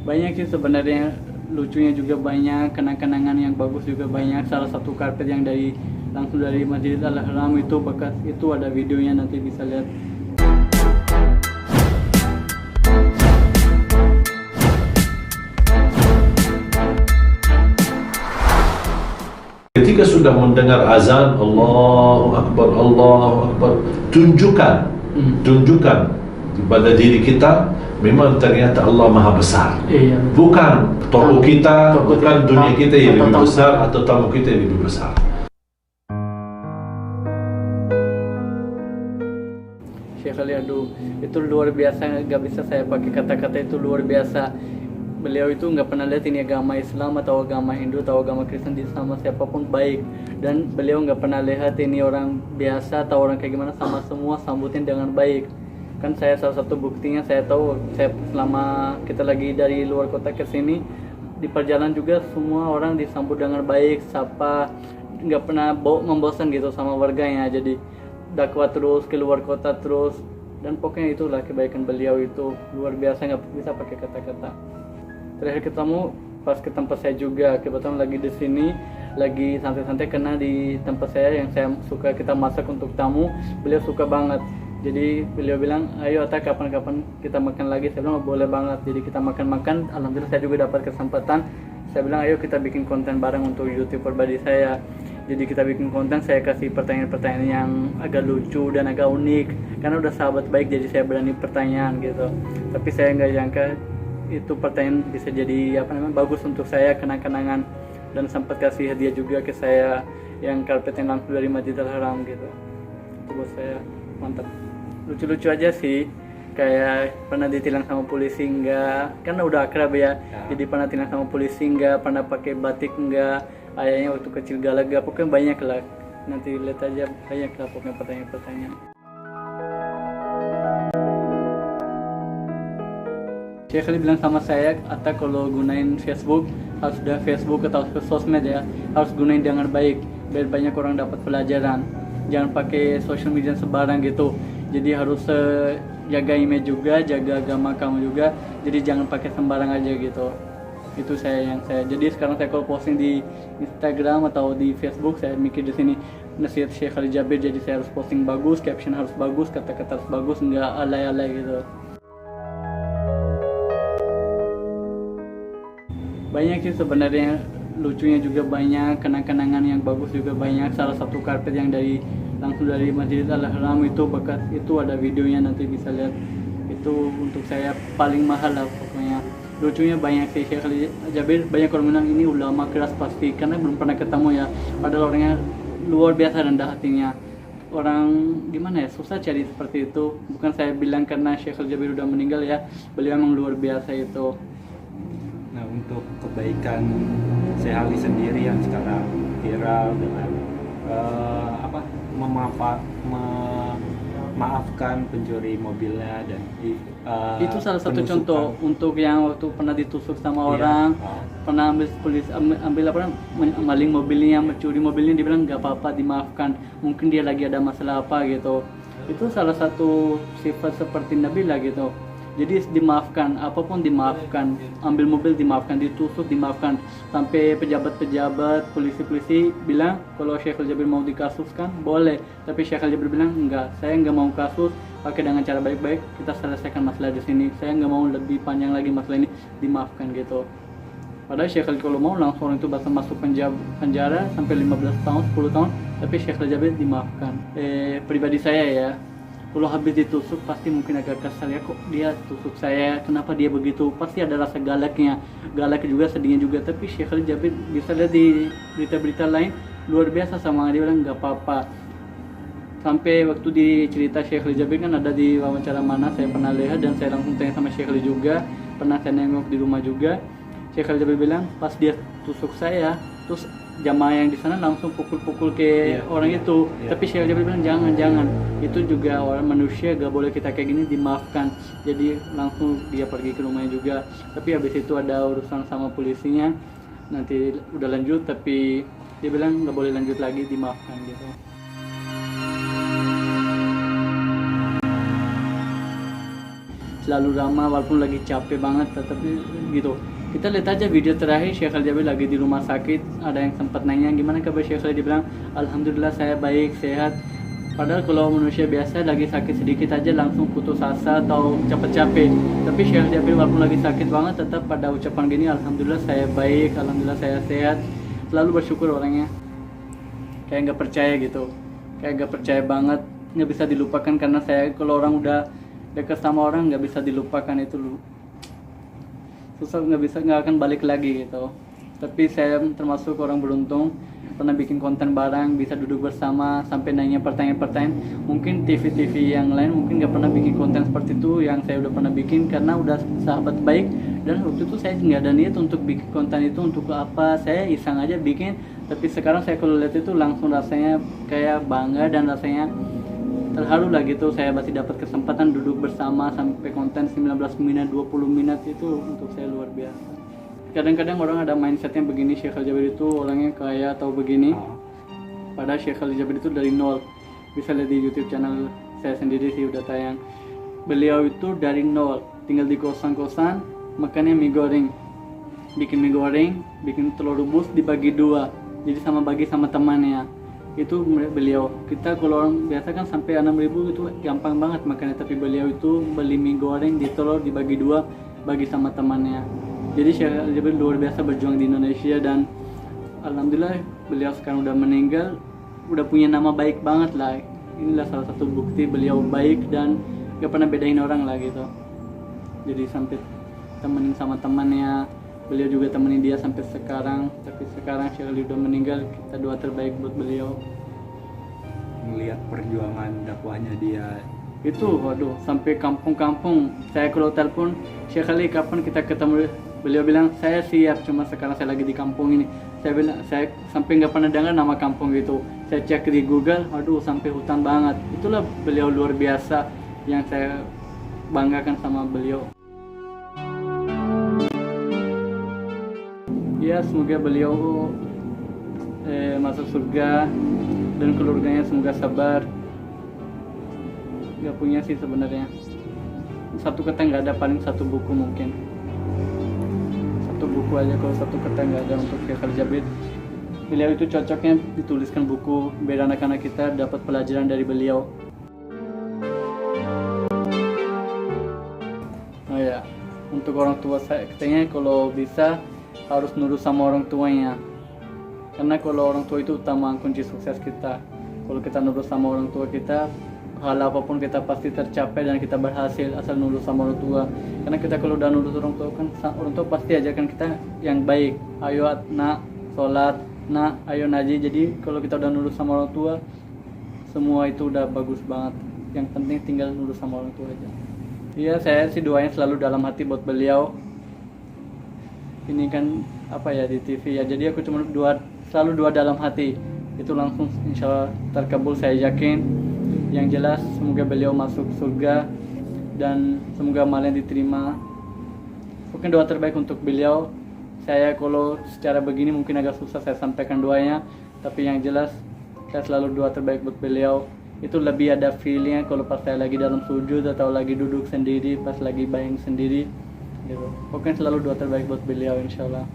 Banyak sih sebenarnya, lucunya juga banyak, kenang-kenangan yang bagus juga banyak. Salah satu karpet yang langsung dari Masjid Al-Haram itu bekas, itu ada videonya, nanti bisa lihat. Ketika sudah mendengar azan, Allahu Akbar, tunjukkan pada diri kita memang ternyata Allah Maha Besar. Iya. Bukan toko kita, Toko bukan kita, dunia kita yang atau lebih tamu besar kita. atau tamu kita yang lebih besar. Syekh Ali, aduh, itu luar biasa, nggak bisa saya pakai kata-kata, itu luar biasa. Beliau itu nggak pernah lihat ini agama Islam atau agama Hindu atau agama Kristen, di sama siapapun baik. Dan beliau nggak pernah lihat ini orang biasa atau orang kayak gimana, sama semua sambutin dengan baik. Kan saya salah satu buktinya, saya tahu, saya selama kita lagi dari luar kota ke sini, di perjalanan juga semua orang disambut dengan baik, sapa, nggak pernah membosan gitu sama warganya. Jadi dakwah terus ke luar kota terus, dan pokoknya itulah kebaikan beliau itu luar biasa, nggak bisa pakai kata-kata. Terakhir ketemu pas ke tempat saya juga, kebetulan lagi di sini, lagi santai-santai, kena di tempat saya yang saya suka kita masak untuk tamu, beliau suka banget. Jadi beliau bilang, ayo Atta, kapan-kapan kita makan lagi. Saya bilang, boleh banget. Jadi kita makan-makan, alhamdulillah saya juga dapat kesempatan. Saya bilang, ayo kita bikin konten bareng untuk YouTube pribadi saya. Jadi kita bikin konten, saya kasih pertanyaan-pertanyaan yang agak lucu dan agak unik, karena udah sahabat baik, jadi saya berani pertanyaan gitu. Tapi saya nggak jangka itu pertanyaan bisa jadi bagus untuk saya, kenang-kenangan. Dan sempat kasih hadiah juga ke saya, yang karpet yang langsung dari Masjid Al-Haram gitu. Itu buat saya mantap. Lucu-lucu aja sih, kayak pernah ditilang sama polisi enggak, kan udah akrab ya. Jadi pernah tilang sama polisi enggak, pernah pakai batik enggak, ayahnya waktu kecil galaga, pokoknya banyak lah. Nanti lihat aja, banyak lah pokoknya pertanyaan-pertanyaan. Syekh Ali bilang sama saya, Atta kalau gunain Facebook, harus udah Facebook atau sosmed ya, harus gunain dengan baik, biar banyak orang dapat pelajaran. Jangan pakai social media sembarang gitu. Jadi harus jaga image juga, jaga agama kamu juga. Jadi jangan pakai sembarang aja gitu. Itu yang saya. Jadi sekarang saya kalau posting di Instagram atau di Facebook, saya mikir di sini nasihat Syekh Ali Jabir. Jadi saya harus posting bagus, caption harus bagus, kata-kata harus bagus, nggak alay-alay gitu. Banyak sih sebenarnya, lucunya juga banyak, kenang-kenangan yang bagus juga banyak. Salah satu karpet yang langsung dari Masjid Al-Haram itu bekas, itu ada videonya, nanti bisa lihat. Itu untuk saya paling mahal lah pokoknya. Lucunya banyak sih, Syekh Ali Jabir, banyak orang bilang ini ulama keras pasti, karena belum pernah ketemu ya. Padahal orangnya luar biasa rendah hatinya. Orang gimana ya, susah cari seperti itu. Bukan saya bilang karena Syekh Ali Jabir udah meninggal ya, beliau emang luar biasa itu. Nah, untuk kebaikan Syekh Ali sendiri yang sekarang viral dengan memaafkan pencuri mobilnya, dan itu salah satu contoh untuk yang waktu pernah ditusuk sama orang, pernah maling mobilnya, mencuri mobilnya, dibilang nggak apa-apa, dimaafkan, mungkin dia lagi ada masalah apa gitu. Itu salah satu sifat seperti Nabi lah gitu. Jadi dimaafkan, apapun dimaafkan, ambil mobil dimaafkan, ditusuk dimaafkan. Sampai pejabat-pejabat, polisi-polisi bilang kalau Syekh Ali Jabir mau dikasuskan boleh, tapi Syekh Ali Jabir bilang enggak, saya enggak mau kasus, pakai dengan cara baik-baik, kita selesaikan masalah di sini. Saya enggak mau lebih panjang lagi masalah ini, dimaafkan gitu. Padahal Syekh Ali kalau mau langsung itu bakal masuk penjara sampai 15 tahun, 10 tahun, tapi Syekh Ali Jabir dimaafkan. Pribadi saya ya, kalau habis ditusuk pasti mungkin agak kesal ya, kok dia tusuk saya, kenapa dia begitu, pasti ada rasa galak juga, sedihnya juga. Tapi Syekh Ali Jabir bisa lihat di berita-berita lain, luar biasa sama dia, bilang nggak apa-apa. Sampai waktu di cerita Syekh Ali Jabir kan ada di wawancara mana saya pernah lihat, dan saya langsung tanya sama Syekh Ali juga, pernah saya nengok di rumah juga. Syekh Ali Jabir bilang pas dia tusuk saya, terus jamaah yang di sana langsung pukul-pukul ke orang itu. Tapi Syekh Ali Jabir bilang jangan, itu juga orang manusia, gak boleh kita kayak gini, dimaafkan. Jadi langsung dia pergi ke rumahnya juga. Tapi habis itu ada urusan sama polisinya, nanti udah lanjut, tapi dia bilang gak boleh lanjut lagi, dimaafkan gitu. selalu ramah walaupun lagi capek banget, tetapi gitu. Kita lihat aja video terakhir Syekh Ali Jabir lagi di rumah sakit, ada yang sempat nanya gimana kabar Syekh Ali, dia bilang alhamdulillah saya baik, sehat. Padahal kalau manusia biasa lagi sakit sedikit aja langsung putus asa atau capek-capek, tapi Syekh Ali Jabir walaupun lagi sakit banget tetap pada ucapan gini, alhamdulillah saya baik, alhamdulillah saya sehat. Selalu bersyukur orangnya, kayak nggak percaya gitu, kayak nggak percaya banget, nggak bisa dilupakan. Karena saya kalau orang udah dekat sama orang nggak bisa dilupakan, itu susah, nggak akan balik lagi gitu. Tapi saya termasuk orang beruntung, pernah bikin konten bareng, bisa duduk bersama sampai nanya pertanyaan-pertanyaan. Mungkin TV-TV yang lain mungkin nggak pernah bikin konten seperti itu yang saya udah pernah bikin, karena udah sahabat baik. Dan waktu itu saya nggak ada niat untuk bikin konten itu untuk apa, saya iseng aja bikin. Tapi sekarang saya kalau lihat itu langsung rasanya kayak bangga dan rasanya terharu lah gitu. Saya masih dapat kesempatan duduk bersama sampai konten 19 menit, 20 menit, itu untuk saya luar biasa. Kadang-kadang orang ada mindsetnya begini, Syekh Ali Jabir itu orangnya kaya atau begini. Padahal Syekh Ali Jabir itu dari nol. Bisa lihat di YouTube channel saya sendiri sih udah tayang. Beliau itu dari nol, tinggal di kosan-kosan, makannya mie goreng. Bikin mie goreng, bikin telur rebus dibagi dua. Jadi bagi sama temannya. Itu beliau. Kita kalau orang biasa kan sampai 6.000 itu gampang banget makannya, tapi beliau itu beli mie goreng di telur dibagi dua, bagi sama temannya. Jadi Syekh Ali Jabir luar biasa berjuang di Indonesia, dan alhamdulillah beliau sekarang udah meninggal, udah punya nama baik banget lah. Inilah salah satu bukti beliau baik dan gak pernah bedain orang lah gitu. Jadi sampai temenin sama temannya, beliau juga temenin dia sampai sekarang. Tapi sekarang Syekh Ali udah meninggal, kita doa terbaik buat beliau. Melihat perjuangan dakwahnya dia Itu waduh, sampai kampung-kampung saya kalau telepon, Syekh Ali kapan kita ketemu, beliau bilang saya siap, cuma sekarang saya lagi di kampung ini. Saya bilang, saya sampai nggak pernah dengar nama kampung itu. Saya cek di Google, aduh sampai hutan banget. Itulah beliau luar biasa yang saya banggakan sama beliau. Ya semoga beliau masuk surga dan keluarganya semoga sabar. Gak punya sih sebenarnya, satu kata nggak ada, paling satu buku mungkin, satu buku aja. Kalau satu kata nggak ada untuk Syekh Ali Jabir. Beliau itu cocoknya dituliskan buku biar anak-anak kita dapat pelajaran dari beliau. Oh ya, untuk orang tua saya katanya kalau bisa harus nurut sama orang tuanya, karena kalau orang tua itu utama kunci sukses kita. Kalau kita nurut sama orang tua kita, hal apapun kita pasti tercapai dan kita berhasil asal nurut sama orang tua. Karena kita kalau udah nurut orang tua kan, orang tua pasti ajarkan kita yang baik. Ayo nak sholat, nak ayo ngaji. Jadi kalau kita udah nurut sama orang tua, semua itu udah bagus banget. Yang penting tinggal nurut sama orang tua aja. Iya, saya sih doain selalu dalam hati buat beliau. Ini kan apa ya, di TV ya, jadi aku cuma selalu doa dalam hati. Itu langsung insya Allah terkabul, saya yakin. Yang jelas semoga beliau masuk surga dan semoga amalnya diterima. Mungkin doa terbaik untuk beliau. Saya kalau secara begini mungkin agak susah saya sampaikan doanya, tapi yang jelas saya selalu doa terbaik buat beliau. Itu lebih ada feelingnya kalau pas saya lagi dalam sujud atau lagi duduk sendiri, pas lagi bayang sendiri gitu. Pokoknya selalu doa terbaik buat beliau insya Allah.